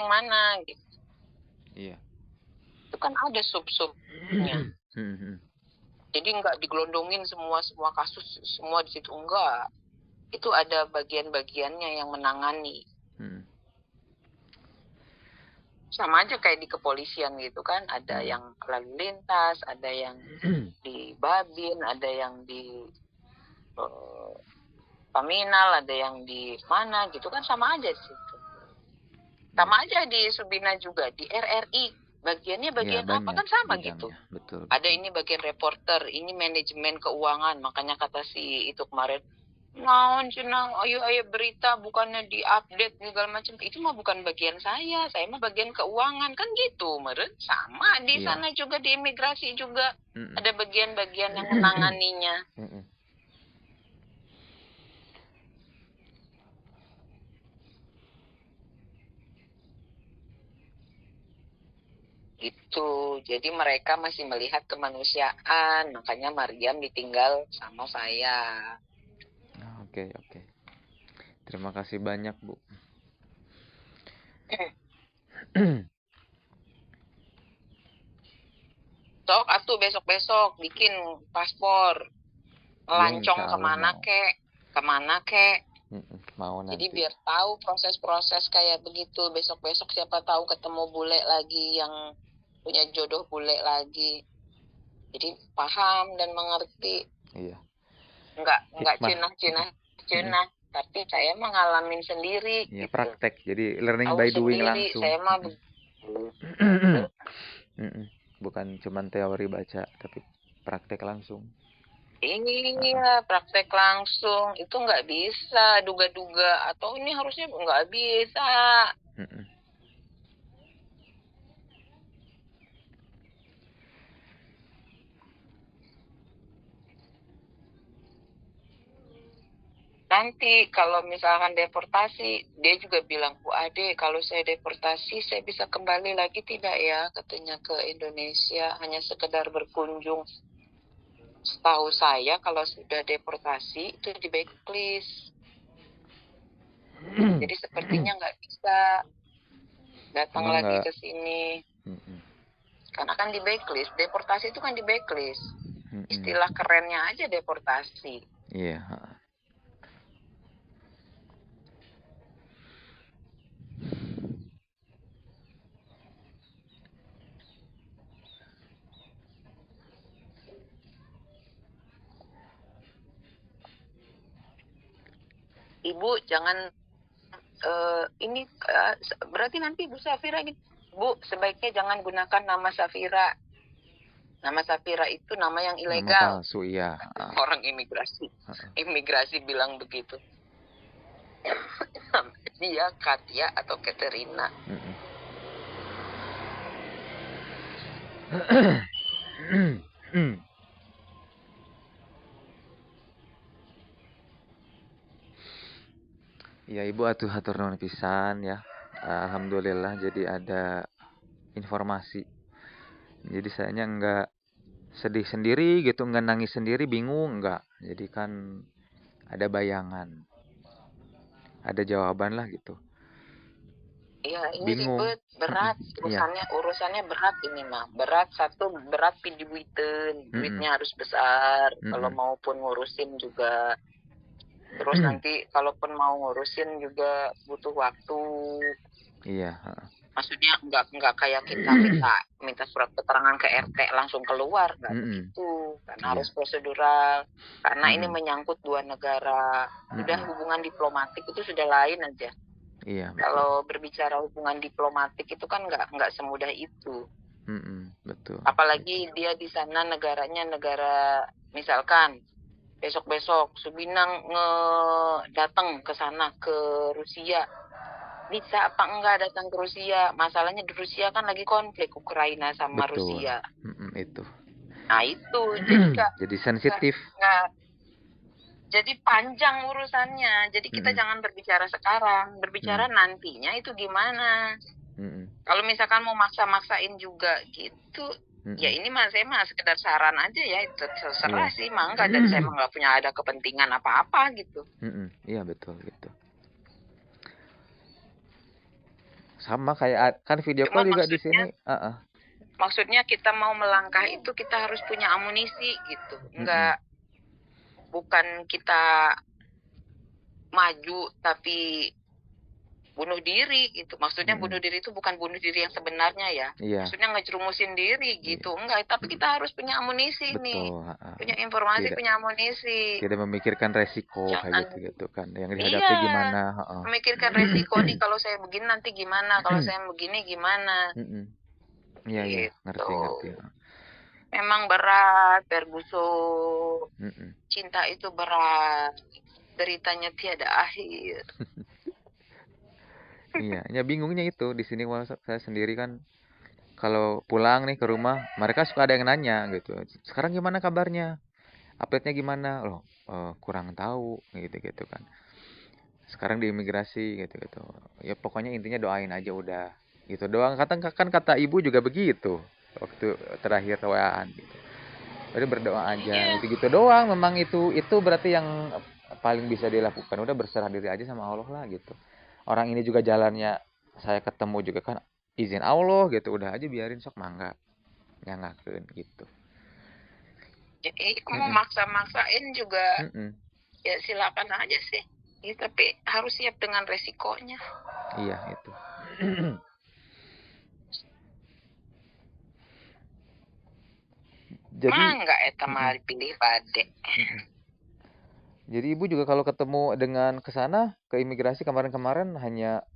yang mana gitu. Iya. Itu kan ada sub-subnya. Jadi nggak digelondongin semua kasus semua di situ, enggak. Itu ada bagian-bagiannya yang menangani. Sama aja kayak di kepolisian gitu kan, ada yang lalu lintas, ada yang di Babin, ada yang di Paminal, ada yang di mana gitu kan, sama aja sih. Sama aja di Subina juga, di RRI bagiannya bagian ya, apa kan sama bidangnya. gitu. Betul. Ada ini bagian reporter, ini manajemen keuangan, makanya kata si itu kemarin, naon cenah ayo berita bukannya diupdate segala macam, itu mah bukan bagian saya mah bagian keuangan kan gitu meren. Sama di sana juga di imigrasi juga ada bagian-bagian yang menanganinya. Itu jadi mereka masih melihat kemanusiaan, makanya Mariam ditinggal sama saya. Oke. Terima kasih banyak, Bu. Sok atuh besok-besok bikin paspor. Lancong kemana kek. Mau nanti. Jadi biar tahu proses-proses kayak begitu. Besok-besok siapa tahu ketemu bule lagi yang punya jodoh bule lagi. Jadi paham dan mengerti. Iya. Enggak cenah. Tapi saya mengalamin sendiri. Iya, gitu. praktek. Jadi learning Tahu by doing sendiri, langsung. saya mah Bukan cuma teori baca, tapi praktek langsung. Iya, praktek langsung. Itu nggak bisa duga-duga. Atau ini harusnya nggak bisa. Nanti kalau misalkan deportasi, dia juga bilang, Bu Ade, kalau saya deportasi, saya bisa kembali lagi tidak ya, katanya ke Indonesia, hanya sekedar berkunjung. Setahu saya, kalau sudah deportasi, itu di backlist. Jadi sepertinya nggak bisa datang lagi ke sini. Karena kan di backlist, deportasi itu kan di backlist. Istilah kerennya aja deportasi. Iya. Ibu jangan ini berarti nanti Bu Safira gitu. Bu, sebaiknya jangan gunakan nama Safira. Nama Safira itu nama yang ilegal. Nama palsu, iya. Orang imigrasi. Imigrasi bilang begitu. Dia Katia atau Katerina. Ya, Ibu atuh hatur nuhun pisan ya. Alhamdulillah jadi ada informasi. Jadi sayanya enggak sedih sendiri gitu, enggak nangis sendiri, bingung enggak. Jadi kan ada bayangan. Ada jawaban lah gitu. Iya, ini Bingung. ribet, berat urusannya berat ini mah. Berat duitnya harus besar kalau maupun ngurusin juga. Terus nanti kalaupun mau ngurusin juga butuh waktu. Iya. Maksudnya nggak kayak kita minta surat keterangan ke RT langsung keluar, nggak begitu. Karena harus prosedural. Karena ini menyangkut dua negara. Sudah hubungan diplomatik itu sudah lain aja. Iya. Kalau berbicara hubungan diplomatik itu kan nggak semudah itu. Betul. Apalagi dia di sana negaranya negara, misalkan besok-besok Subinang datang ke sana ke Rusia, bisa apa enggak datang ke Rusia? Masalahnya di Rusia kan lagi konflik Ukraina sama Rusia. Itu. Nah itu jadi sensitif. Jadi panjang urusannya. Jadi kita jangan berbicara sekarang, berbicara nantinya itu gimana. Kalau misalkan mau maksa-maksain juga gitu, ya ini saya mah sekedar saran aja ya, itu terserah sih, mangga, dan saya mah nggak punya ada kepentingan apa-apa gitu. Iya betul gitu. Sama kayak kan video Cuma call juga di sini. maksudnya kita mau melangkah itu kita harus punya amunisi gitu. Bukan kita maju tapi bunuh diri gitu. Maksudnya bunuh diri itu bukan bunuh diri yang sebenarnya ya. Iya. Maksudnya ngejerumusin diri gitu. Enggak, tapi kita harus punya amunisi nih. Punya informasi, punya amunisi. Tidak memikirkan resiko kayak gitu kan. Yang dihadapi gimana, memikirkan resiko nih, kalau saya begini nanti gimana, kalau saya begini gimana. Iya, iya, ngerti. Memang berat, Ferguso. Cinta itu berat. Deritanya tiada akhir. Iya, ya bingungnya itu di sini saya sendiri kan kalau pulang nih ke rumah, mereka suka ada yang nanya gitu. Sekarang gimana kabarnya? Update-nya gimana? Loh, kurang tahu gitu kan. Sekarang di imigrasi gitu. Ya pokoknya intinya doain aja udah. Gitu doang. Kata ibu juga begitu waktu terakhir WA-an gitu. Udah berdoa aja gitu doang. Memang itu berarti yang paling bisa dilakukan. Udah berserah diri aja sama Allah lah gitu. Orang ini juga jalannya saya ketemu juga kan izin Allah gitu. Udah aja biarin sok mangga. Nyangakeun gitu. Jadi mau maksa-maksain juga ya silakan aja sih. Ya, tapi harus siap dengan resikonya. Iya itu. Jadi enggak eta mah pilih pade. Jadi ibu juga kalau ketemu dengan kesana ke imigrasi kemarin-kemarin hanya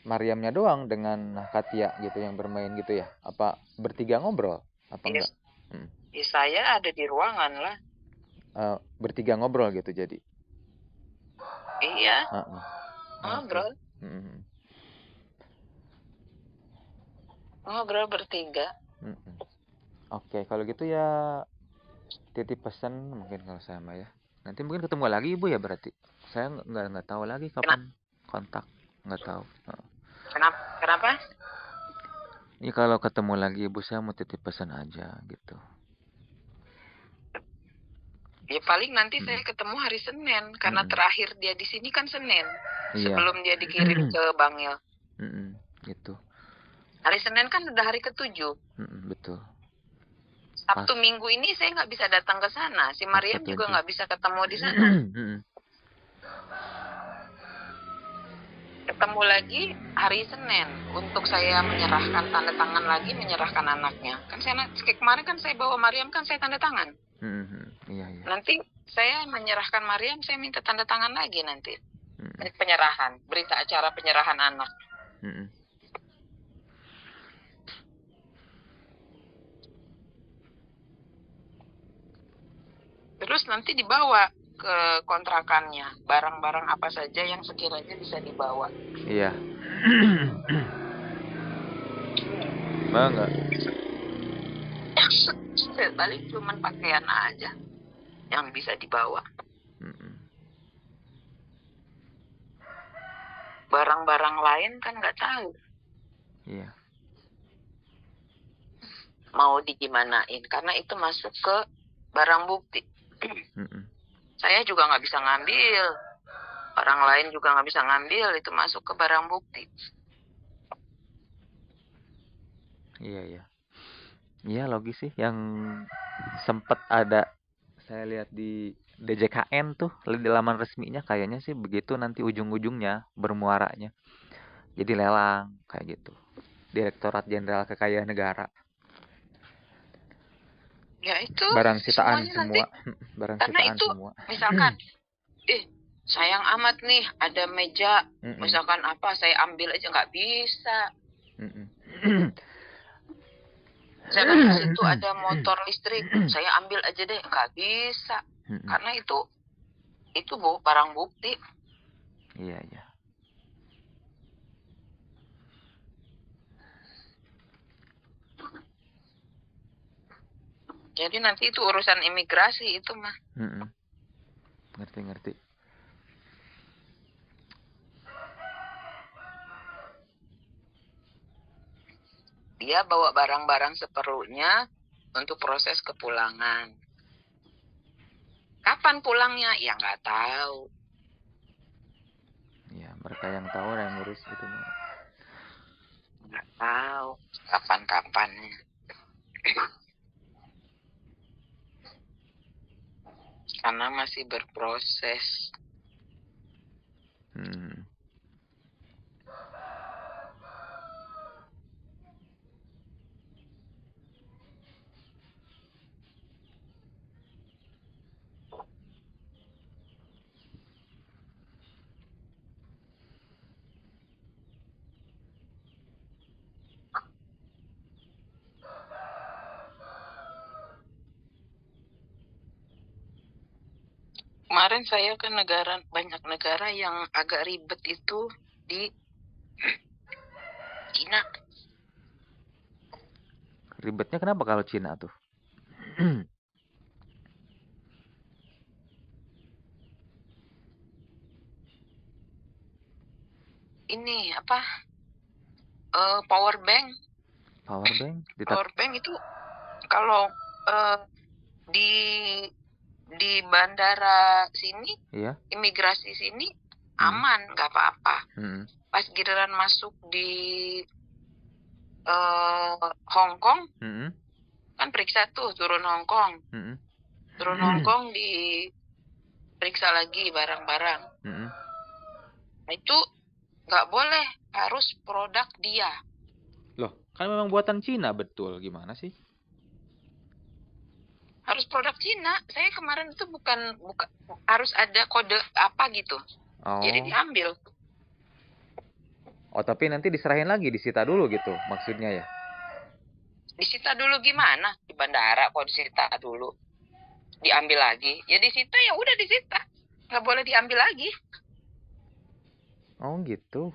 Mariamnya doang dengan Katia gitu yang bermain gitu ya? Apa bertiga ngobrol? Apa enggak? Ya, saya ada di ruangan lah. Bertiga ngobrol gitu jadi? Iya. Ngobrol. Ngobrol bertiga. Oke, kalau gitu ya titip pesan mungkin kalau saya mah ya. Nanti mungkin ketemu lagi ibu ya berarti. Saya nggak tahu lagi kapan kontak, nggak tahu. Kenapa? Ini kalau ketemu lagi ibu saya mau titip pesan aja gitu. Ya paling nanti saya ketemu hari Senin karena terakhir dia di sini kan Senin. Sebelum dia dikirim ke Bangil. Gitu. Hari Senin kan udah hari ke-7. Betul. Sabtu Minggu ini saya nggak bisa datang ke sana. Si Mariam juga nggak bisa ketemu di sana. Ketemu lagi hari Senin untuk saya menyerahkan tanda tangan lagi, menyerahkan anaknya. Kan saya kemarin kan saya bawa Mariam kan saya tanda tangan. Iya. Nanti saya menyerahkan Mariam, saya minta tanda tangan lagi nanti. Penyerahan, berita acara penyerahan anak. Terus nanti dibawa ke kontrakannya, barang-barang apa saja yang sekiranya bisa dibawa. Iya. Bangga. Balik cuman pakaian aja yang bisa dibawa. Barang-barang lain kan nggak tahu. Iya. Mau digimanain karena itu masuk ke barang bukti. Saya juga nggak bisa ngambil, orang lain juga nggak bisa ngambil, itu masuk ke barang bukti. Iya. Iya logis sih, yang sempet ada saya lihat di DJKN tuh di laman resminya kayaknya sih begitu nanti ujung-ujungnya bermuaranya. Jadi lelang kayak gitu. Direktorat Jenderal Kekayaan Negara. Ya itu barang sitaan semua. Barang karena sitaan itu, semua. Misalkan sayang amat nih ada meja, misalkan apa saya ambil aja nggak bisa. Misalkan di situ ada motor listrik, saya ambil aja deh nggak bisa. Karena itu barang bukti. Iya. Jadi nanti itu urusan imigrasi itu mah. Ngerti. Dia bawa barang-barang seperlunya untuk proses kepulangan. Kapan pulangnya? Ya nggak tahu. Ya mereka yang tahu yang ngurus gitu mah. Nggak tahu kapan-kapannya. Karena masih berproses. Kemarin saya ke banyak negara yang agak ribet itu di Cina. Ribetnya kenapa kalau Cina tuh? Ini apa? Power bank. Power bank? Power bank itu kalau di bandara sini, iya, imigrasi sini aman, nggak apa-apa. Pas giliran masuk di Hong Kong, kan periksa tuh turun Hong Kong, turun Hong Kong diperiksa lagi barang-barang. Nah, itu nggak boleh, harus produk dia. Loh, kan memang buatan Cina, betul. Gimana sih? Harus produk Cina. Saya kemarin itu bukan harus ada kode apa gitu. Jadi diambil. Oh, tapi nanti diserahin lagi, disita dulu gitu maksudnya ya? Disita dulu gimana? Di bandara kok disita dulu. Diambil lagi. Ya disita, ya udah disita. Nggak boleh diambil lagi. Oh gitu.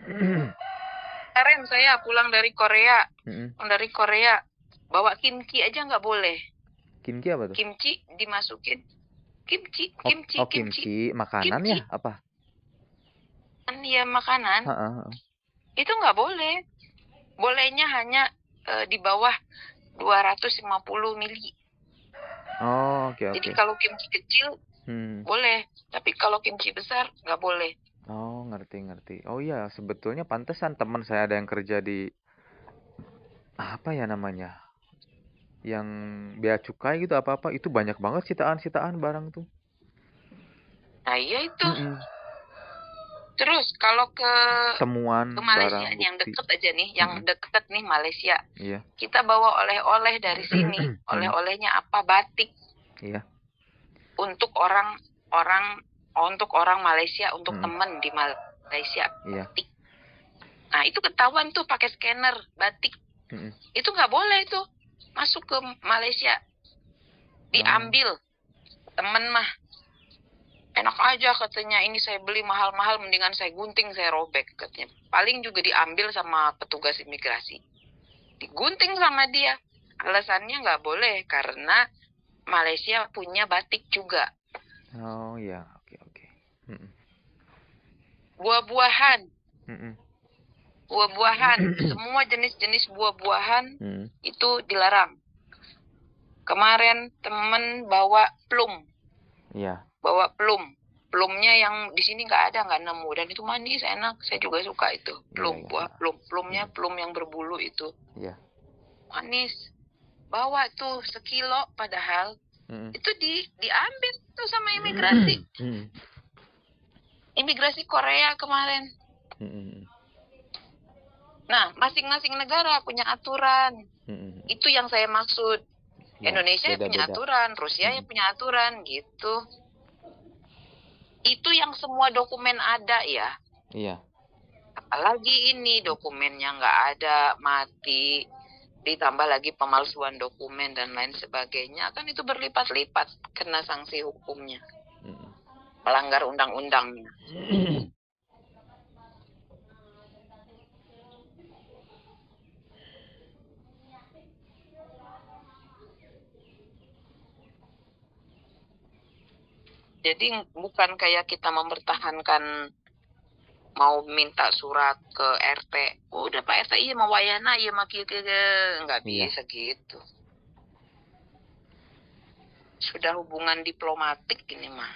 Kemarin saya pulang dari Korea. Dari Korea. Bawa kimchi aja nggak boleh. Kimchi apa tuh? Kimchi dimasukin. Kimchi. Kimchi. Makanan kimchi. Ya? Apa? Iya, makanan. Itu nggak boleh. Bolehnya hanya di bawah 250 mili. Oh, oke. Jadi kalau kimchi kecil boleh, tapi kalau kimchi besar nggak boleh. Oh, ngerti. Oh iya, sebetulnya pantesan teman saya ada yang kerja di apa ya namanya? Yang bea cukai gitu apa-apa, itu banyak banget sitaan barang tuh. Nah, iya itu. Terus kalau ke Malaysia nih, yang deket aja nih, yang deket nih Malaysia. Iya. Kita bawa oleh-oleh dari sini. Oleh-olehnya apa? Batik. Iya. Untuk orang Malaysia, untuk temen di Malaysia. Iya. Batik. Nah, itu ketahuan tuh pakai scanner batik. Itu nggak boleh tuh masuk ke Malaysia. Diambil. Temen mah enak aja katanya, ini saya beli mahal-mahal, mendingan saya gunting, saya robek katanya. Paling juga diambil sama petugas imigrasi. Digunting sama dia. Alasannya nggak boleh karena Malaysia punya batik juga. Oh ya, oke. Buah-buahan. Buah-buahan, semua jenis-jenis buah-buahan itu dilarang. Kemarin temen bawa plum. Iya. Bawa plum. Plumnya yang di sini nggak nemu, dan itu manis, enak. Saya juga suka itu. Plum, buah plum. Plumnya plum yang berbulu itu. Iya. Manis. Bawa tuh sekilo, padahal itu diambil tuh sama imigrasi. Imigrasi Korea kemarin. Nah, masing-masing negara punya aturan. Itu yang saya maksud. Ya, Indonesia punya aturan, Rusia punya aturan, gitu. Itu yang semua dokumen ada ya. Iya. Apalagi ini dokumennya nggak ada, mati, ditambah lagi pemalsuan dokumen dan lain sebagainya, kan itu berlipat-lipat kena sanksi hukumnya. Melanggar undang-undangnya. Jadi bukan kayak kita mempertahankan mau minta surat ke RT. Oh, udah Pak RT, iya mau wayana, iya maki nggak bisa gitu. Sudah hubungan diplomatik ini mah.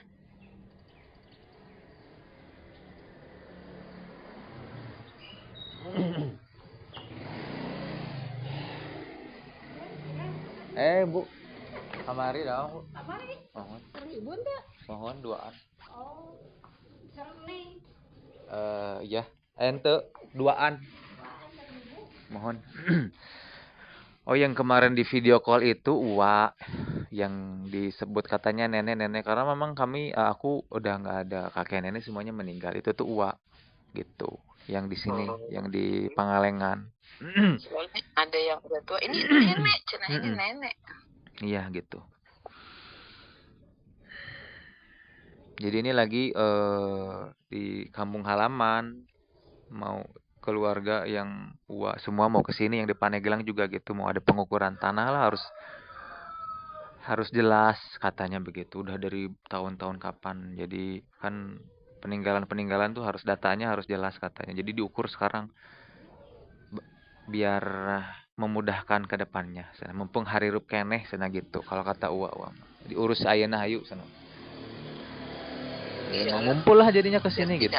Bu, kamari dong. Kamari? Mohon. Ribun tak? Mohon duaan. Oh, sering. Ya, ente duaan. Mohon. Oh, yang kemarin di video call itu Uwa yang disebut katanya nenek-nenek karena memang aku udah nggak ada kakek nenek, semuanya meninggal. Itu tuh Uwa gitu. Yang di sini, yang di Pangalengan. Soalnya ada yang udah tua. Ini nenek, cina ini nenek. Iya gitu. Jadi ini lagi di kampung halaman, mau keluarga yang semua mau ke sini, yang di Paneglang juga gitu, mau ada pengukuran tanah lah, harus jelas katanya begitu. Udah dari tahun-tahun kapan. Jadi kan peninggalan tuh datanya harus jelas katanya. Jadi diukur sekarang biar memudahkan ke depannya. Mumpung hari rup keneh sana gitu. Kalau kata uwa diurus ayeuna hayu sana. Ya, ngumpul lah jadinya ke sini gitu.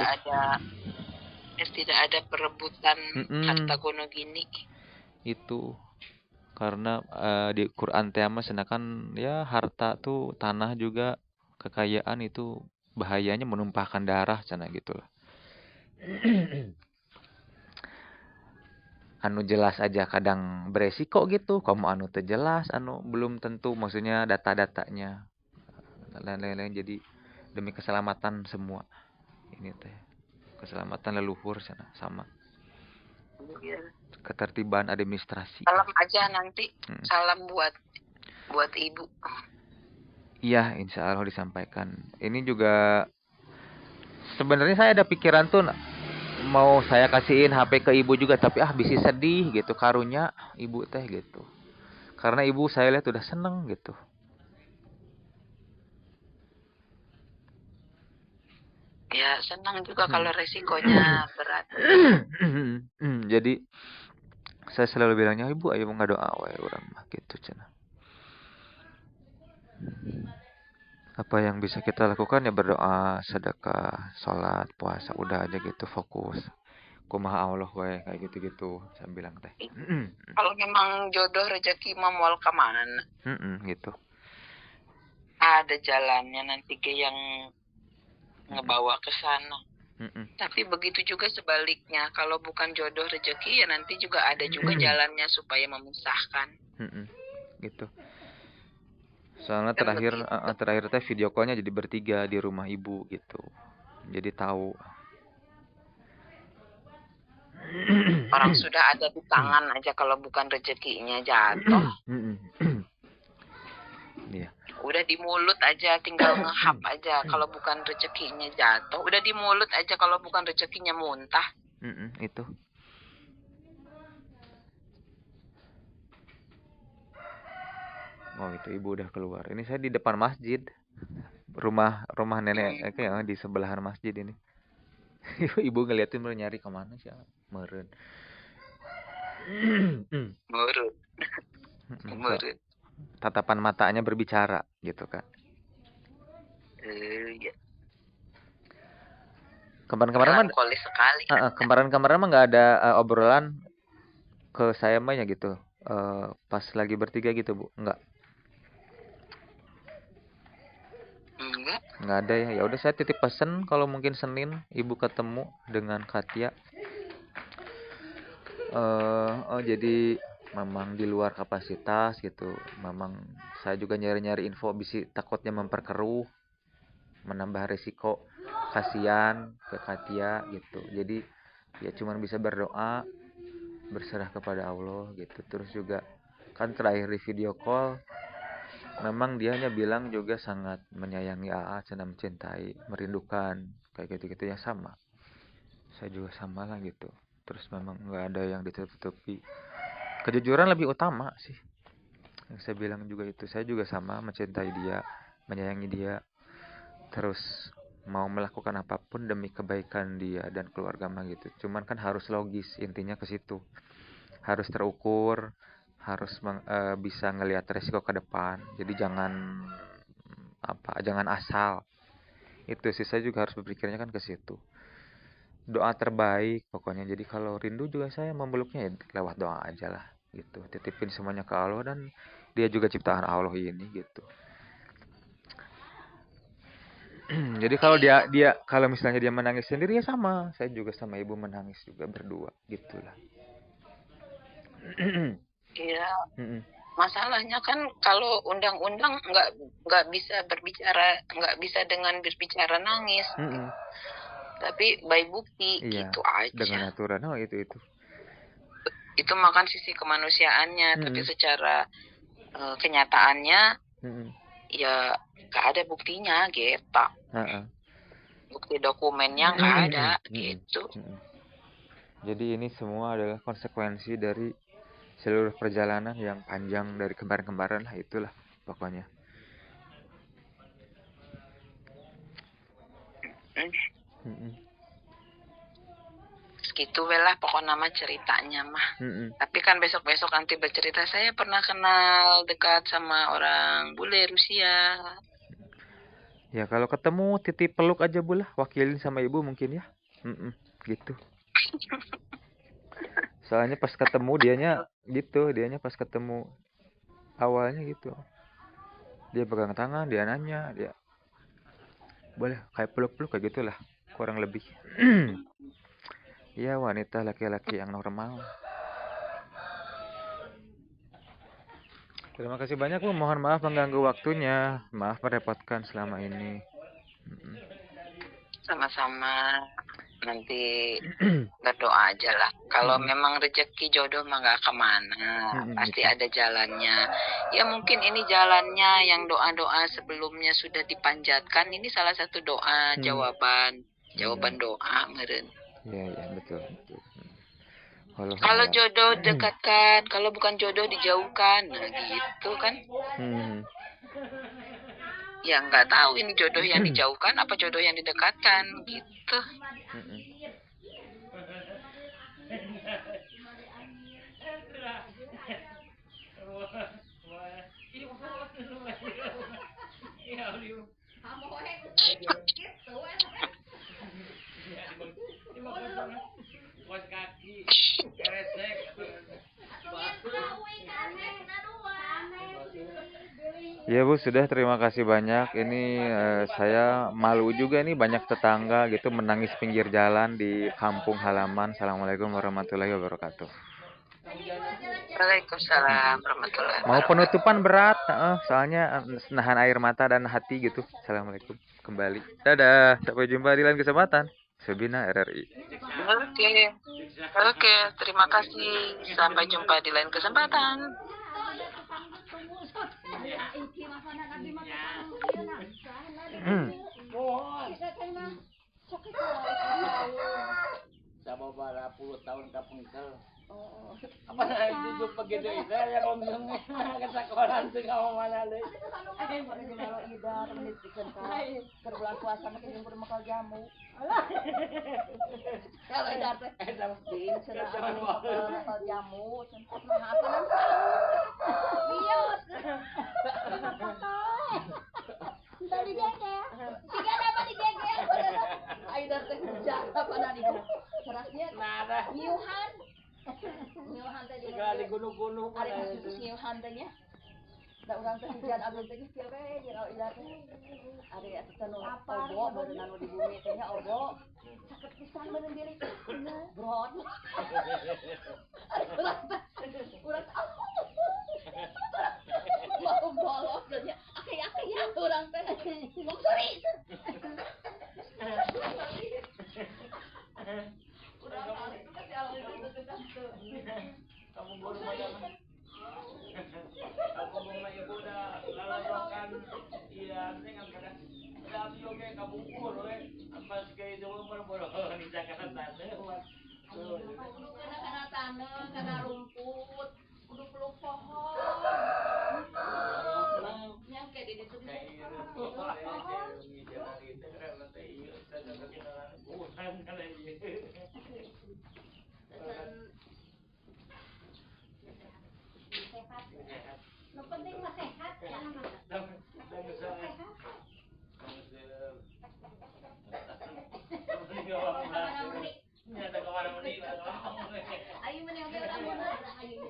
Tidak ada perebutan harta gono gini. Itu karena di Quran tema sedangkan ya harta tuh, tanah juga, kekayaan itu bahayanya menumpahkan darah sana gitu lah. Anu jelas aja kadang beresiko gitu, kamu anu terjelas, anu belum tentu, maksudnya data-datanya lain-lain. Jadi demi keselamatan semua ini teh, keselamatan leluhur sana sama ketertiban administrasi. Salam aja nanti, salam buat ibu. Iya, insya Allah disampaikan. Ini juga sebenarnya saya ada pikiran tuh mau saya kasihin HP ke ibu juga, tapi bisa sedih gitu karunya ibu teh gitu. Karena ibu saya lihat udah seneng gitu. Ya senang juga kalau resikonya berat. Jadi saya selalu bilangnya, ibu ayo ngadoa wae urang mah gitu cenah. Apa yang bisa kita lakukan ya berdoa, sedekah, sholat, puasa, udah aja gitu, fokus. Kumaha Allah wae kayak gitu-gitu saya bilang teh. Kalau memang jodoh rezeki mah moal ka mana? Gitu. Ada jalannya nanti ke yang ngebawa ke sana. Tapi begitu juga sebaliknya, kalau bukan jodoh rezeki ya nanti juga ada juga jalannya supaya memisahkan. Gitu. Soalnya terakhir teh video callnya jadi bertiga di rumah ibu gitu. Jadi tahu. Orang sudah ada di tangan aja kalau bukan rezekinya jatuh. Iya. Udah di mulut aja tinggal ngehap aja kalau bukan rezekinya jatuh. Udah di mulut aja kalau bukan rezekinya muntah. Itu. Oh, itu ibu udah keluar. Ini saya di depan masjid. Rumah nenek kayak di sebelahan masjid ini. Ibu ngeliatin mau nyari kemana sih? Meren. Meren. Tatapan matanya berbicara gitu kan. Iya. Kemarin-kemarin mah nggak ada obrolan ke saya mah ya gitu. Pas lagi bertiga gitu Bu, enggak ada ya. Ya udah saya titip pesen kalau mungkin Senin ibu ketemu dengan Katia. Jadi memang di luar kapasitas gitu. Memang saya juga nyari-nyari info, bisa takutnya memperkeruh, menambah risiko, kasihan ke Katia gitu. Jadi ya cuman bisa berdoa, berserah kepada Allah gitu. Terus juga kan terakhir di video call memang dia hanya bilang juga sangat menyayangi AA, sangat mencintai, merindukan kayak gitu-gitu ya, sama. Saya juga sama lah gitu. Terus memang nggak ada yang ditutupi. Kejujuran lebih utama sih. Yang saya bilang juga itu, saya juga sama mencintai dia, menyayangi dia. Terus mau melakukan apapun demi kebaikan dia dan keluarga mah gitu. Cuman kan harus logis, intinya ke situ. Harus terukur, harus bisa ngelihat resiko ke depan. Jadi jangan asal. Itu sih, saya juga harus berpikirnya kan ke situ. Doa terbaik pokoknya. Jadi kalau rindu juga saya memeluknya ya lewat doa aja lah gitu. Titipin semuanya ke Allah dan dia juga ciptaan Allah ini gitu. Jadi kalau dia kalau misalnya dia menangis sendiri ya sama, saya juga sama ibu menangis juga berdua gitulah. Iya. Masalahnya kan kalau undang-undang nggak bisa berbicara, nggak bisa dengan berbicara nangis, tapi by bukti Iya, gitu aja. dengan aturan, oh itu. Itu makan sisi kemanusiaannya, tapi secara kenyataannya ya nggak ada buktinya gitu. Bukti dokumennya nggak ada gitu. Jadi ini semua adalah konsekuensi dari seluruh perjalanan yang panjang dari kemarin-kemarin lah, itulah pokoknya. Segitu lah pokok nama ceritanya mah. Tapi kan besok-besok nanti bercerita saya pernah kenal dekat sama orang bule Rusia. Ya kalau ketemu titip peluk aja Bu lah, wakilin sama ibu mungkin ya. Gitu. Soalnya pas ketemu dianya pas ketemu awalnya gitu. Dia pegang tangan, dia nanya, dia boleh kayak peluk-peluk kayak gitulah, kurang lebih. Ya wanita laki-laki yang normal. Terima kasih banyak Bu, mohon maaf mengganggu waktunya, maaf merepotkan selama ini. Sama-sama, nanti berdoa aja lah. Kalau memang rezeki jodoh mah gak kemana, pasti ada jalannya. Ya mungkin ini jalannya yang doa-doa sebelumnya sudah dipanjatkan. Ini salah satu doa jawaban doa meren. Iya betul. Kalau jodoh dekatkan, kalau bukan jodoh dijauhkan, nah gitu kan. Ya nggak tahu ini jodoh yang dijauhkan apa jodoh yang didekatkan gitu. Ya Bu, sudah, terima kasih banyak. Ini saya malu juga nih, banyak tetangga gitu menangis pinggir jalan di kampung halaman. Assalamualaikum warahmatullahi wabarakatuh. Waalaikumsalam warahmatullahi wabarakatuh. Mau penutupan berat, soalnya nahan air mata dan hati gitu. Assalamualaikum kembali. Dadah, sampai jumpa di lain kesempatan. Sebina RRI. Oke, terima kasih. Sampai jumpa di lain kesempatan. Sama bara 10 tahun kapungkel. Apa na jujur begitu itu ya ngomongnya kesakoran tuh kamu mana deh. Kalau ida menit ke bulan puasa makin yang bermakal jamu. Kalau ida teh din sedang makal jamu, contoh apa nanti? Bios. Tadi geger. Tiga dapat digeger. Aida teh jaga apa nanti? Kerasnya Nada. Nyuhan tadi. Sekali gunung-gunung Ada kasus nyuhan tanya. Da urang teh hujan abis teh kieu we jeung ida teh. Ari atuh teh nu obo baru nanu di bumi teh nya obo. Sakit pisan meureun diri. Brot. Urang mau bolos nya. Aki ya urang teh. Mau sori. Urang kali itu kasih awal itu. Kamu baru macam aku mau ibu dah lalakan iya dengan pada dalam yoga kamu ukur apa sekali itu baru di Jakarta Kudu kana taneuh, kana rumput, kudu peluk pohon. Yang kayak di ditu sehat. Yang penting mah sehat ya. Ayo menang orang ayo.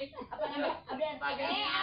Apa namanya? Abden. Pakai